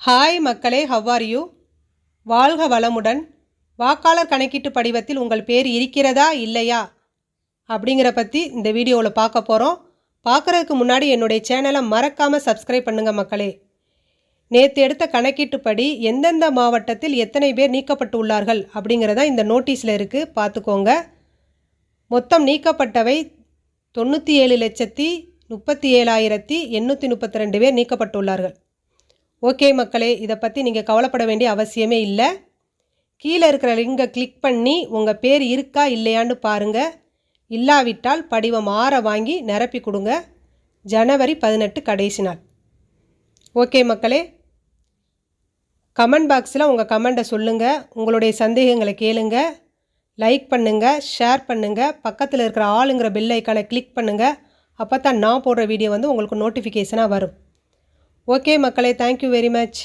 Hi மக்களே, how are you? வாழ்க வளமுடன். வாக்காளர் கணக்கீட்டு படிவத்தில் உங்கள் பேர் இருக்கிறதா இல்லையா அப்படிங்கிற பற்றி இந்த வீடியோவில் பார்க்க போகிறோம். பார்க்குறதுக்கு முன்னாடி என்னுடைய சேனலை மறக்காமல் சப்ஸ்கிரைப் பண்ணுங்கள் மக்களே. நேற்று எடுத்த கணக்கீட்டுப்படி எந்தெந்த மாவட்டத்தில் எத்தனை பேர் நீக்கப்பட்டு உள்ளார்கள் அப்படிங்கிறதா இந்த நோட்டீஸில் இருக்குது, பார்த்துக்கோங்க. மொத்தம் நீக்கப்பட்டவை 97,37,832 பேர் நீக்கப்பட்டுள்ளார்கள். ஓகே மக்களே, இதை பற்றி நீங்கள் கவலைப்பட வேண்டிய அவசியமே இல்லை. கீழே இருக்கிற லிங்கை கிளிக் பண்ணி உங்கள் பேர் இருக்கா இல்லையான்னு பாருங்கள். இல்லாவிட்டால் படிவம் 6 வாங்கி நிரப்பி கொடுங்க. ஜனவரி 18 கடைசி நாள். ஓகே மக்களே, கமெண்ட் பாக்ஸில் உங்கள் கமெண்ட்டை சொல்லுங்கள், உங்களுடைய சந்தேகங்களை கேளுங்க. லைக் பண்ணுங்கள், ஷேர் பண்ணுங்கள், பக்கத்தில் இருக்கிற ஆளுங்கிற பெல் ஐக்கானை கிளிக் பண்ணுங்கள். அப்போ தான் நான் போடுற வீடியோ உங்களுக்கு நோட்டிஃபிகேஷனாக வரும். ஓகே மக்களே, தேங்க்யூ வெரி மச்.